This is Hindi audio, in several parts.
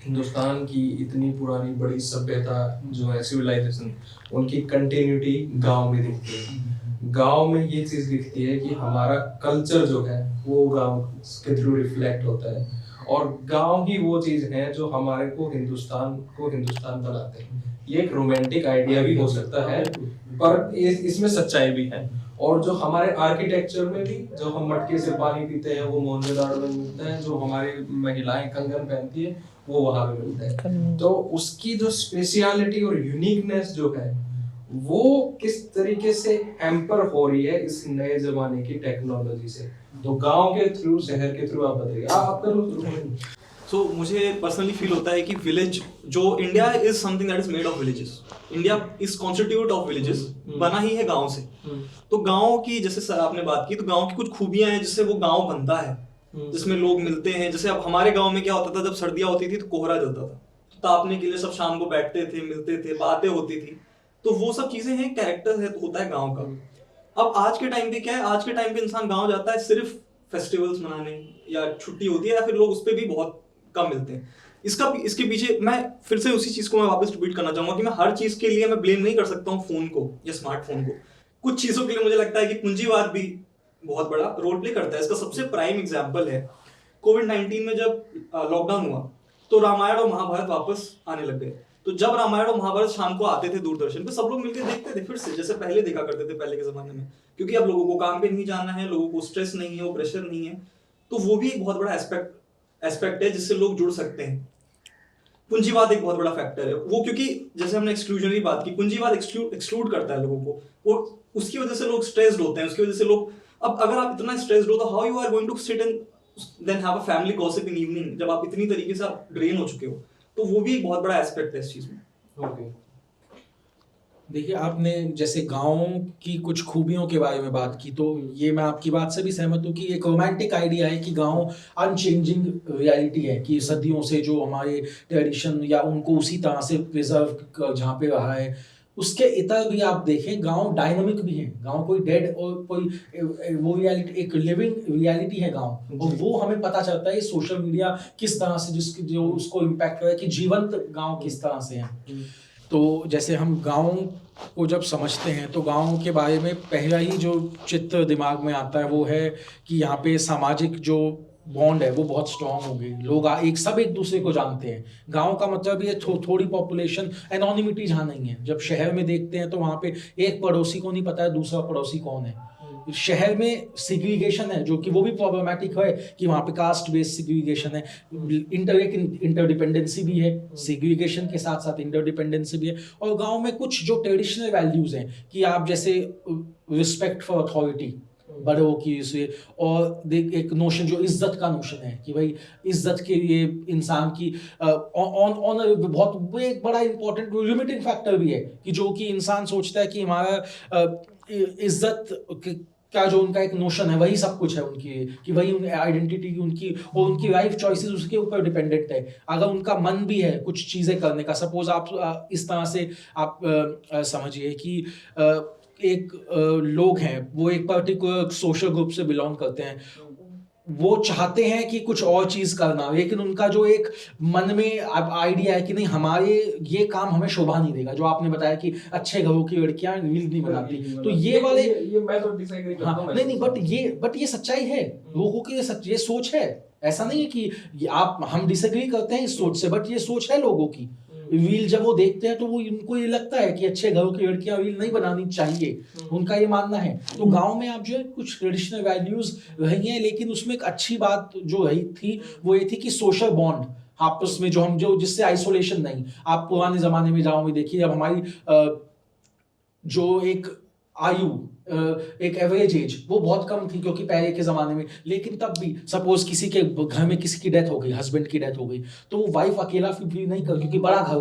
हिंदुस्तान की इतनी पुरानी बड़ी सभ्यता जो है, सिविलाइजेशन, उनकी कंटिन्यूटी गांव में दिखती है। गांव में ये चीज दिखती है कि हमारा कल्चर जो है वो गांव के थ्रू रिफ्लेक्ट होता है, और गांव ही वो चीज है जो हमारे को हिंदुस्तान बनाते हैं। ये एक रोमांटिक आइडिया भी हो सकता है, पर इसमें सच्चाई भी है। और जो हमारे आर्किटेक्चर में भी, जो हम मटके से पानी पीते हैं वो मोहनजोदाड़ो में मिलता है, जो हमारी महिलाएं कंगन पहनती है वो वहां पे मिलता है। तो उसकी जो स्पेशलिटी और यूनिकनेस जो है वो किस तरीके से हैम्पर हो रही है इस नए जमाने की टेक्नोलॉजी से। तो गांव के थ्रू, शहर के थ्रू आप बताइए, आप कर लो। सो मुझे पर्सनली फील होता है कि विलेज, जो India is something that is made of villages, India is constitute of villages, बना ही है गांव से। तो गांव की, जैसे सर आपने बात की, तो गांव की कुछ खूबियां हैं जिससे वो गांव बनता है, जिसमें लोग मिलते हैं। जैसे अब हमारे गांव में क्या होता था, जब सर्दियां होती थी तो कोहरा जलता था, तापने के लिए सब शाम को बैठते थे, मिलते थे, बातें होती थी। तो वो सब चीजें हैं, कैरेक्टर है, होता है गांव का। अब आज के टाइम पे क्या है, आज के टाइम पे इंसान गांव जाता है सिर्फ फेस्टिवल्स मनाने, या छुट्टी होती है, या फिर लोग उस पर भी बहुत कम मिलते हैं। इसके पीछे मैं फिर से उसी चीज को मैं वापस रिपीट करना चाहूंगा कि मैं हर चीज के लिए मैं ब्लेम नहीं कर सकता हूँ फोन को या स्मार्टफोन को। कुछ चीजों के लिए मुझे लगता है कि पूंजीवाद भी बहुत बड़ा रोल प्ले करता है। इसका सबसे प्राइम एग्जांपल है कोविड-19 में जब लॉकडाउन हुआ तो रामायण और महाभारत वापस आने लग गए। तो जब रामायण और महाभारत शाम को आते थे दूरदर्शन पे, सब लोग मिलकर देखते थे फिर से, जैसे पहले देखा करते थे पहले के जमाने में, क्योंकि अब लोगों को काम पे नहीं जाना है, लोगों को स्ट्रेस नहीं है, वो प्रेशर नहीं है। तो वो भी एक बहुत बड़ा एस्पेक्ट है जिससे लोग जुड़ सकते हैं। पूंजीवाद एक बहुत बड़ा फैक्टर है वो, क्योंकि जैसे हमने एक्सक्लूजनरी बात की, पूंजीवाद एक्सक्लूड करता है लोगों को, और उसकी वजह से लोग स्ट्रेस्ड होते हैं, उसकी वजह से लोग, अब अगर आप इतना स्ट्रेस्ड हो तो how you are going to sit and then have a family gossip in evening, जब आप इतनी तरीके से आप ड्रेन हो चुके हो। तो वो भी एक बहुत बड़ा एस्पेक्ट है इस चीज में। ओके, देखिए, आपने जैसे गाँव की कुछ खूबियों के बारे में बात की, तो ये मैं आपकी बात से भी सहमत हूँ कि एक रोमांटिक आइडिया है कि गाँव अनचेंजिंग रियलिटी है, कि सदियों से जो हमारे ट्रेडिशन या उनको उसी तरह से प्रिजर्व जहाँ पे रहा है। उसके इतर भी आप देखें, गांव डायनामिक भी है, गांव कोई डेड और कोई वो रियलिटी, एक लिविंग रियलिटी है गांव, और वो हमें पता चलता है सोशल मीडिया किस तरह से जो उसको इम्पैक्ट कर रहा है, कि जीवंत गांव किस तरह से है। तो जैसे हम गांव को जब समझते हैं तो गांव के बारे में पहला ही जो चित्र दिमाग में आता है वो है कि यहाँ पे सामाजिक जो बॉन्ड है वो बहुत स्ट्रांग हो गई, लोग सब एक दूसरे को जानते हैं। गांव का मतलब ये थोड़ी पॉपुलेशन, एनोनिमिटी जहाँ नहीं है। जब शहर में देखते हैं तो वहाँ पे एक पड़ोसी को नहीं पता है दूसरा पड़ोसी कौन है। शहर में सिग्रीगेशन है, जो कि वो भी प्रॉब्लमेटिक है कि वहाँ पे कास्ट बेस्ड सिग्रीगेशन है, इंटरडिपेंडेंसी भी है, सिग्रीगेशन के साथ साथ इंटरडिपेंडेंसी भी है। और गांव में कुछ जो ट्रेडिशनल वैल्यूज हैं कि आप जैसे रिस्पेक्ट फॉर अथॉरिटी, बड़ों की से, और एक नोशन जो इज्जत का नोशन है कि भाई इज्जत के लिए इंसान की ऑनर बहुत, वो एक बड़ा इंपॉर्टेंट लिमिटिंग फैक्टर भी है कि जो कि इंसान सोचता है कि हमारा इज्जत का जो उनका एक नोशन है वही सब कुछ है उनकी, कि वही आइडेंटिटी उनकी, और उनकी लाइफ चॉइसेस उसके ऊपर डिपेंडेंट है। अगर उनका मन भी है कुछ चीज़ें करने का, सपोज आप इस तरह से आप समझिए कि एक लोग हैं, वो एक पर्टिकुलर सोशल ग्रुप से बिलोंग करते हैं, वो चाहते हैं कि कुछ और चीज करना, लेकिन उनका जो एक मन में आइडिया है कि नहीं, हमारे ये काम हमें शोभा नहीं देगा, जो आपने बताया कि अच्छे घरों की लड़कियां रील नहीं बनाती, तो ये वाले ये मैं तो डिसएग्री करता हूं। नहीं, बट ये सच्चाई है, लोगों की ये सोच है। ऐसा नहीं है कि हम डिसएग्री करते हैं इस सोच से, बट ये सोच है लोगों की। रील जब वो देखते हैं तो वो उनको ये लगता है कि अच्छे घरों की लड़कियां रील नहीं बनानी चाहिए, उनका ये मानना है। तो गांव में आप जो है कुछ ट्रेडिशनल वैल्यूज रही हैं, लेकिन उसमें एक अच्छी बात जो रही थी वो ये थी कि सोशल बॉन्ड आपस में, जो जिससे आइसोलेशन नहीं। आप पुराने जमाने में गाँव में देखिए, जब हमारी जो एक आयु, एक एवरेज एज वो बहुत कम थी क्योंकि पहले के ज़माने में, लेकिन तब भी सपोज किसी के घर में किसी की डेथ हो गई, हस्बैंड की डेथ हो गई, तो वो वाइफ अकेला फील नहीं कर, क्योंकि बड़ा घर,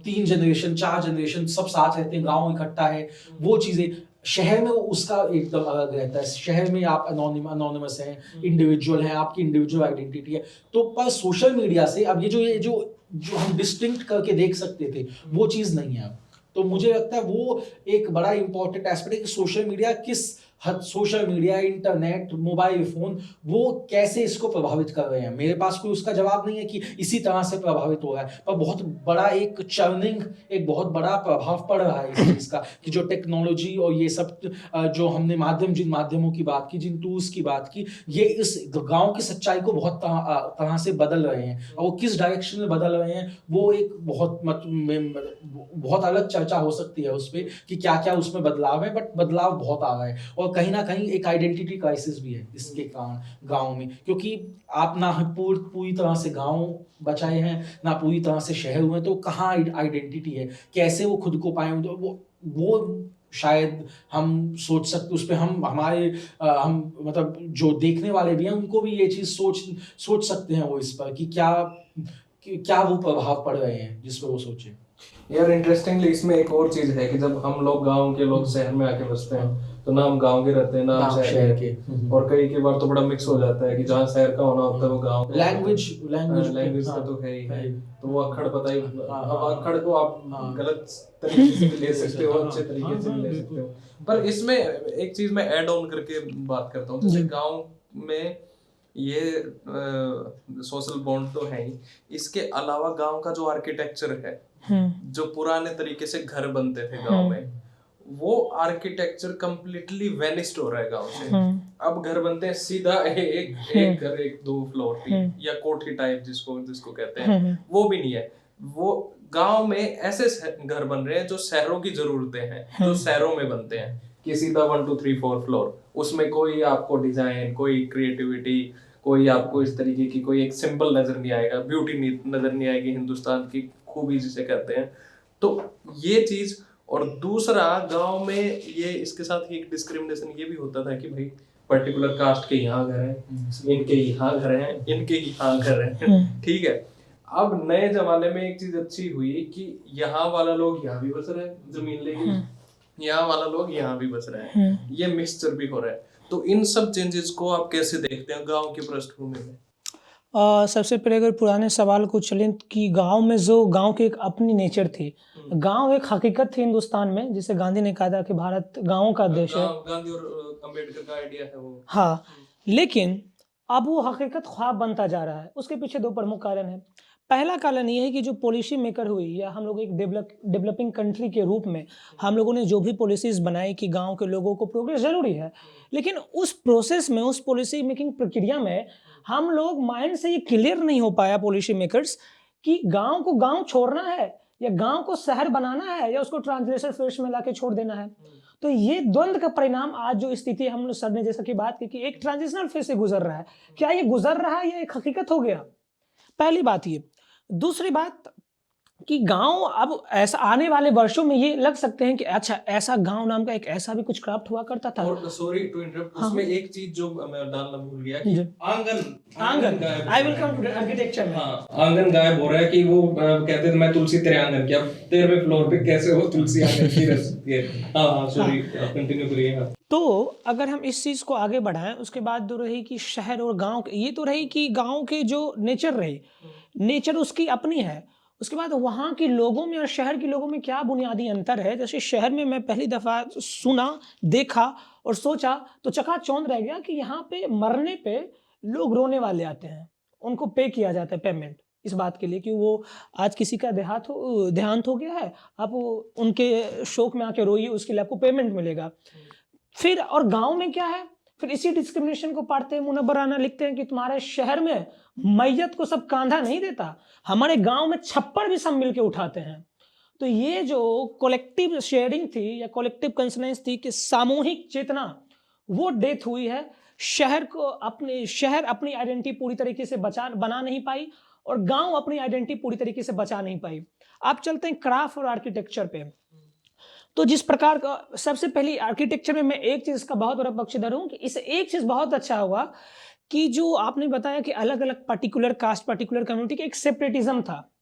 3 जनरेशन 4 जनरेशन सब साथ रहते हैं, गाँव इकट्ठा है, वो चीज़ें। शहर में उसका एकदम अलग रहता है। शहर में आप अनोनिमस हैं, इंडिविजुअल हैं, आपकी इंडिविजुअल आइडेंटिटी है। तो पर सोशल मीडिया से अब ये जो हम डिस्टिंक्ट करके देख सकते थे वो चीज़ नहीं है अब। तो मुझे लगता है वो एक बड़ा इंपॉर्टेंट एस्पेक्ट है कि सोशल मीडिया किस social media, internet, mobile phone, वो कैसे इसको प्रभावित कर रहे हैं। मेरे पास कोई उसका जवाब नहीं है कि इसी तरह से प्रभावित हो रहा है, पर बहुत बड़ा एक चर्निंग, एक बहुत बड़ा प्रभाव पड़ रहा है इस चीज का, कि जो टेक्नोलॉजी और ये सब जो हमने जिन माध्यमों की बात की, जिन टूल्स की बात की, ये इस गांव की सच्चाई को बहुत तरह से बदल रहे हैं। और वो किस डायरेक्शन में बदल रहे हैं, वो एक बहुत अलग चर्चा हो सकती है उस पर, कि क्या क्या उसमें बदलाव है, बट बदलाव बहुत आ रहा है। और कहीं ना कहीं एक आइडेंटिटी क्राइसिस भी है इसके कारण गाँव में, क्योंकि आप ना पूरी तरह से गाँव बचाए हैं, ना पूरी तरह से शहर हुए, तो कहाँ आइडेंटिटी है, कैसे वो खुद को पाए। तो वो शायद हम सोच सकते, उस पर हम मतलब जो देखने वाले भी हैं उनको भी ये चीज सोच सकते हैं वो इस पर, कि क्या वो प्रभाव पड़ रहे हैं जिस पर वो सोचे। यार इंटरेस्टिंगली इसमें एक और चीज है कि जब हम लोग गांव के लोग शहर में आके बसते हैं तो ना हम गांव के रहते हैं ना हम शहर के, और कई बार तो बड़ा मिक्स हो जाता है कि जहाँ शहर का होना होता है वो गांव। लैंग्वेज का तो है ही, तो वो अक्खड़ पता ही। अब अक्खड़ को आप गलत तरीके से भी ले सकते हो, अच्छे तरीके से भी ले सकते हो। पर इसमें एक चीज मैं ऐड ऑन करके बात करता हूँ, जैसे गाँव में ये सोशल बॉन्ड तो है ही, इसके अलावा गांव का जो आर्किटेक्चर है, जो पुराने तरीके से घर बनते थे गांव में, वो आर्किटेक्चर कंप्लीटली वेनिस्ड हो रहा है गांव से। अब घर बनते हैं सीधा एक घर, 1-2 फ्लोर या कोठी टाइप जिसको कहते हैं, वो भी नहीं है। वो गांव में ऐसे घर बन रहे हैं जो शहरों की जरूरतें हैं, जो शहरों में बनते हैं, कि सीधा 1 2 3 4 फ्लोर, उसमें कोई आपको डिजाइन, कोई क्रिएटिविटी, कोई आपको इस तरीके की कोई एक सिंबल नजर नहीं आएगा, ब्यूटी नजर नहीं आएगी, हिंदुस्तान की खूबी जिसे कहते हैं। तो ये चीज, और दूसरा गांव में ये इसके साथ एक डिस्क्रिमिनेशन ये भी होता था कि भाई पर्टिकुलर कास्ट के यहाँ घर है, इनके यहाँ घर है, इनके यहाँ घर है, ठीक है। अब नए जमाने में एक चीज अच्छी हुई कि यहाँ वाला लोग यहाँ भी बस रहे हैं जमीन लेके, यहाँ वाला लोग यहाँ भी बस रहे हैं, ये मिक्सचर भी हो रहा है। तो इन सब चेंजेस को आप कैसे देखते हैं गांव की पृष्ठभूमि में? सबसे पहले अगर पुराने सवाल को चलें कि गांव में जो गांव की एक अपनी नेचर थी, गांव एक हकीकत थी हिंदुस्तान में, जिसे गांधी ने कहा था कि भारत गांवों का देश है। गांधी और अंबेडकर का आइडिया है वो। हाँ, लेकिन अब वो हकीकत ख्वाब बनता जा रहा है। उसके पीछे 2 प्रमुख कारण हैं। पहला कारण ये है कि जो पॉलिसी मेकर हुई, या हम लोग एक डेवलपिंग कंट्री के रूप में हम लोगों ने जो भी पॉलिसीज बनाई कि गांव के लोगों को प्रोग्रेस जरूरी है, लेकिन उस प्रोसेस में, उस पॉलिसी मेकिंग प्रक्रिया में हम लोग माइंड से ये क्लियर नहीं हो पाया पॉलिसी मेकर्स कि गांव को गांव छोड़ना है, या गांव को शहर बनाना है, या उसको ट्रांसलेशन फेज में लाके छोड़ देना है। तो ये द्वंद्व का परिणाम आज जो स्थिति हम लोग सर ने जैसा कि बात की कि एक ट्रांजिशनल फेज से गुजर रहा है, क्या ये गुजर रहा है या एक हकीकत हो गया? पहली बात ये। दूसरी बात कि गांव अब ऐसा आने वाले वर्षों में ये लग सकते हैं कि अच्छा, ऐसा गांव नाम का एक ऐसा भी कुछ क्राफ्ट हुआ करता था। और सॉरी टू इंटरप्ट, उसमें एक चीज जो मैं डालना भूल गया कि आंगन I will come to architecture में। हाँ, आंगन गायब हो रहा है कि वो कहते थे मैं तुलसी तेरे आंगन की, अब 13वें फ्लोर पे कैसे वो तुलसी आंगन की रह सकती है। हाँ सॉरी, कंटिन्यू करिए। तो अगर हम इस चीज को आगे बढ़ाएं, उसके बाद तो रही कि शहर और गांव, ये तो रही कि गांव के जो नेचर रही, नेचर उसकी अपनी है। उसके बाद वहाँ के लोगों में और शहर के लोगों में क्या बुनियादी अंतर है। जैसे शहर में मैं पहली दफ़ा सुना, देखा और सोचा तो चकाचौंध रह गया कि यहाँ पे मरने पे लोग रोने वाले आते हैं, उनको पे किया जाता है पेमेंट इस बात के लिए कि वो आज किसी का देहांत हो गया है, आप उनके शोक में आके रोइए, उसके लिए आपको पेमेंट मिलेगा। फिर और गाँव में क्या है, फिर इसी डिस्क्रिमिनेशन को पढ़ते हैं। मुनव्वर राना लिखते हैं कि तुम्हारे शहर में मैयत को सब कांधा नहीं देता, हमारे गांव में छप्पड़ भी सब मिलके उठाते हैं। तो ये जो कलेक्टिव शेयरिंग थी या कलेक्टिव कंसनेंस थी कि सामूहिक चेतना, वो डेथ हुई है। शहर अपनी आइडेंटिटी पूरी तरीके से बना नहीं पाई, और गांव अपनी आइडेंटिटी पूरी तरीके से बचा नहीं पाई। आप चलते हैं क्राफ्ट और आर्किटेक्चर पे। तो जिस प्रकार का, सबसे पहली आर्किटेक्चर में मैं एक चीज का बहुत बड़ा पक्षधर हूं कि इसे एक चीज बहुत अच्छा हुआ कि जो आपने बताया कि अलग अलग पर्टिकुलर कास्ट, पर्टिकुलर कम्युनिटी का एक सेपरेटिज्म था।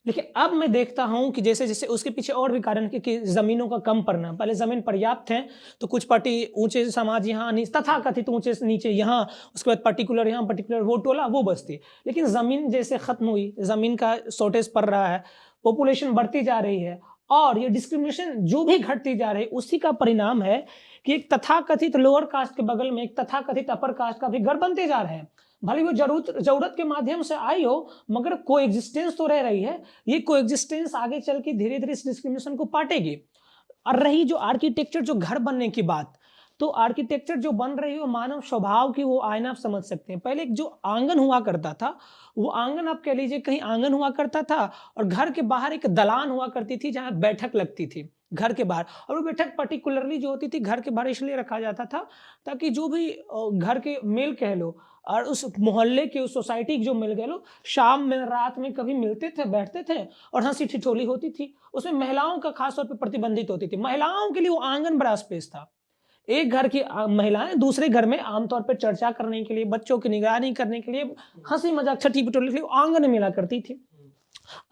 लेकिन अब मैं देखता हूं कि जैसे जैसे उसके पीछे और भी कारण है कि जमीनों का कम पड़ना। पहले जमीन पर्याप्त है तो कुछ पार्टी ऊंचे समाज यहाँ, तथाकथित ऊंचे नीचे यहाँ, उसके बाद पर्टिकुलर यहाँ, पर्टिकुलर वो टोला वो बस्ती। लेकिन जमीन जैसे खत्म हुई, जमीन का शॉर्टेज पड़ रहा है, पॉपुलेशन बढ़ती जा रही है, और ये डिस्क्रिमिनेशन जो भी घटती जा रही है उसी का परिणाम है कि एक तथाकथित लोअर कास्ट के बगल में एक तथाकथित अपर कास्ट का भी घर बनते जा रहे हैं। भले वो जरूरत के माध्यम से आई हो, मगर को एग्जिस्टेंस तो रह रही है। ये को एग्जिस्टेंस आगे चल के धीरे धीरे इस डिस्क्रिमिनेशन को पाटेगी। और रही जो आर्किटेक्चर, जो घर बनने की बात, तो आर्किटेक्चर जो बन रही है मानव स्वभाव की वो आईना आप समझ सकते हैं। पहले एक जो आंगन हुआ करता था, वो आंगन आप कह लीजिए कहीं आंगन हुआ करता था और घर के बाहर एक दलान हुआ करती थी जहाँ बैठक लगती थी घर के बाहर। और वो बैठक पर्टिकुलरली जो होती थी घर के बाहर इसलिए रखा जाता था ताकि जो भी घर के मेल कह लो और उस मोहल्ले के, उस सोसाइटी के जो मिल गए लोग शाम में रात में कभी मिलते थे, बैठते थे और हंसी ठिठोली होती थी। उसमें महिलाओं का खासतौर पर प्रतिबंधित होती थी। महिलाओं के लिए वो आंगन बड़ा स्पेस था। एक घर की महिलाएं दूसरे घर में आमतौर पर चर्चा करने के लिए, बच्चों की निगरानी करने के लिए, हंसी मजाक छठी पिटोली के लिए आंगन में मिला करती थी।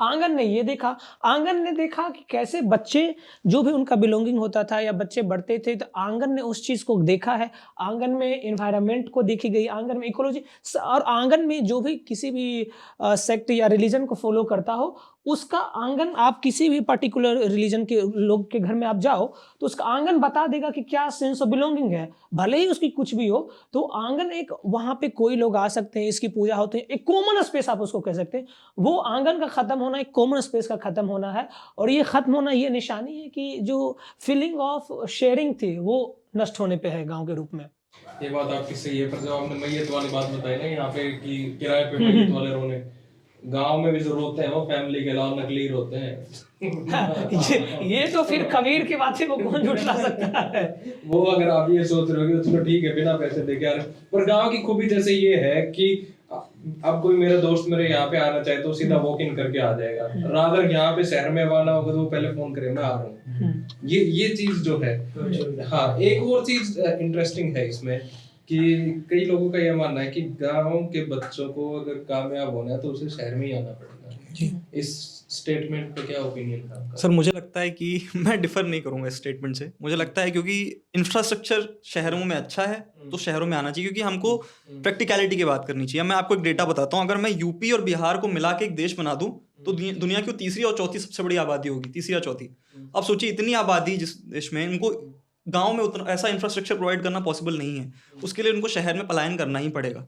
आंगन ने देखा कि कैसे बच्चे जो भी उनका बिलोंगिंग होता था या बच्चे बढ़ते थे, तो आंगन ने उस चीज़ को देखा है। आंगन में एनवायरनमेंट को देखी गई, आंगन में इकोलॉजी, और आंगन में जो भी किसी भी सेक्ट या रिलीजन को फॉलो करता हो उसका आंगन, आप किसी भी पर्टिकुलर रिलीजन के लोग के घर में आप जाओ तो उसका आंगन बता देगा कि क्या सेंस ऑफ बिलोंगिंग है। भले ही उसकी कुछ भी हो, तो आंगन एक, वहाँ पे कोई लोग आ सकते हैं, इसकी पूजा होती है, एक कॉमन स्पेस आप उसको कह सकते हैं। वो आंगन का ख़त्म होना एक कॉमन स्पेस का ख़त्म होना है। और ये ख़त्म होना ये निशानी है कि जो फीलिंग ऑफ शेयरिंग थी वो नष्ट होने पे है गाँव के रूप में। ये बात आपकी सही है, पर जब आपने मैयत वाली बात बताई ना यहाँ पे कि किराए पे मैयत वाले रोने, गांव में भी जो रोते हैं वो फैमिली के अलावा नकली रोते हैं। ये तो फिर कबीर की बातें को कौन झुठला सकता है। वो अगर आप ये सोच रहे हो कि चलो ठीक है बिना पैसे दे के आ रहे, पर गांव की खूबी जैसे ये है कि अब कोई मेरा दोस्त मेरे यहाँ पे आना चाहे तो सीधा वॉक इन करके आ जाएगा। रादर यहाँ पे शहर में आना होगा तो वो पहले फोन करे मैं आ रहा हूँ। ये चीज जो है। हाँ, एक और चीज इंटरेस्टिंग है इसमें कि कई लोगों का यह मानना है कि गांव के बच्चों को अगर कामयाब होना है तो उसे शहर में ही आना पड़ेगा। इस स्टेटमेंट पे क्या ओपिनियन है आपका? सर, मुझे लगता है कि मैं डिफर नहीं करूंगा इस स्टेटमेंट से। मुझे लगता है क्योंकि इंफ्रास्ट्रक्चर शहरों में अच्छा है तो शहरों में आना चाहिए, क्योंकि हमको प्रैक्टिकलिटी की बात करनी चाहिए। मैं आपको एक डेटा बताता हूँ। अगर मैं यूपी और बिहार को मिला के एक देश बना दूं तो दुनिया की तीसरी और चौथी सबसे बड़ी आबादी होगी, तीसरी या चौथी। अब सोचिए, इतनी आबादी जिस देश में, उनको गांव में उतना ऐसा इंफ्रास्ट्रक्चर प्रोवाइड करना पॉसिबल नहीं है। उसके लिए उनको शहर में पलायन करना ही पड़ेगा।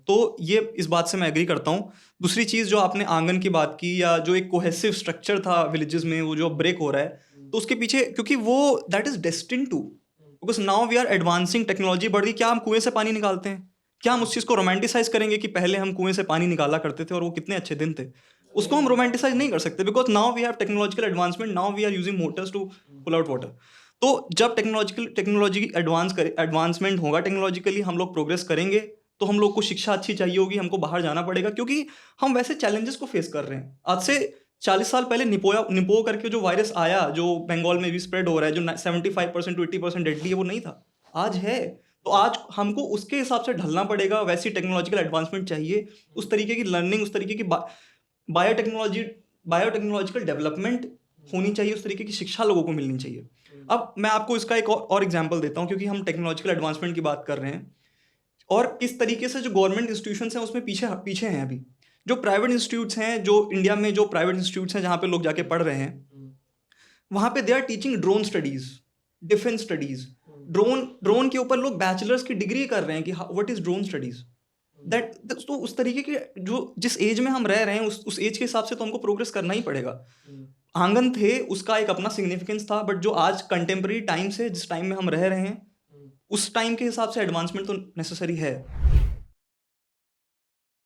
तो ये इस बात से मैं एग्री करता हूँ। दूसरी चीज़ जो आपने आंगन की बात की, या जो एक कोहेसिव स्ट्रक्चर था विलेजेस में वो जो ब्रेक हो रहा है, तो उसके पीछे, क्योंकि वो that is destined to, because now we are advancing, technology बढ़ गई। क्या हम कुएं से पानी निकालते हैं? क्या हम उस चीज़ को रोमांटिसाइज करेंगे कि पहले हम कुएं से पानी निकाला करते थे और वो कितने अच्छे दिन थे? उसको हम रोमांटिसाइज नहीं कर सकते, because now we have technological advancement, now we are using motors to pull out water. तो जब टेक्नोलॉजी एडवांसमेंट होगा, टेक्नोलॉजिकली हम लोग प्रोग्रेस करेंगे, तो हम लोग को शिक्षा अच्छी चाहिए होगी, हमको बाहर जाना पड़ेगा, क्योंकि हम वैसे चैलेंजेस को फेस कर रहे हैं। आज से 40 साल पहले निपो करके जो वायरस आया, जो बंगाल में भी स्प्रेड हो रहा है, जो 75% to 80% डेडली है, वो नहीं था, आज है। तो आज हमको उसके हिसाब से ढलना पड़ेगा। वैसी टेक्नोलॉजिकल एडवांसमेंट चाहिए, उस तरीके की लर्निंग, उस तरीके की बायोटेक्नोलॉजिकल डेवलपमेंट होनी चाहिए, उस तरीके की शिक्षा लोगों को मिलनी चाहिए। अब मैं आपको इसका एक और एग्जाम्पल देता हूँ, क्योंकि हम टेक्नोलॉजिकल एडवांसमेंट की बात कर रहे हैं और किस तरीके से जो गवर्नमेंट इंस्टीट्यूशंस हैं उसमें पीछे हैं। अभी जो प्राइवेट इंस्टीट्यूट्स हैं, जो इंडिया में जो प्राइवेट इंस्टीट्यूट्स हैं जहाँ पे लोग जाके पढ़ रहे हैं, वहाँ पे they are teaching drone studies, defence studies. Drone के ऊपर लोग बैचलर्स की डिग्री कर रहे हैं कि व्हाट इज ड्रोन स्टडीज। तो उस तरीके के जो जिस एज में हम रह रहे हैं, उस एज के हिसाब से तो हमको प्रोग्रेस करना ही पड़ेगा। आंगन थे, उसका एक अपना सिग्निफिकेंस था, बट जो आज कंटेम्प्रेरी टाइम से, जिस टाइम में हम रह रहे हैं, उस टाइम के हिसाब से एडवांसमेंट तो नेसेसरी है।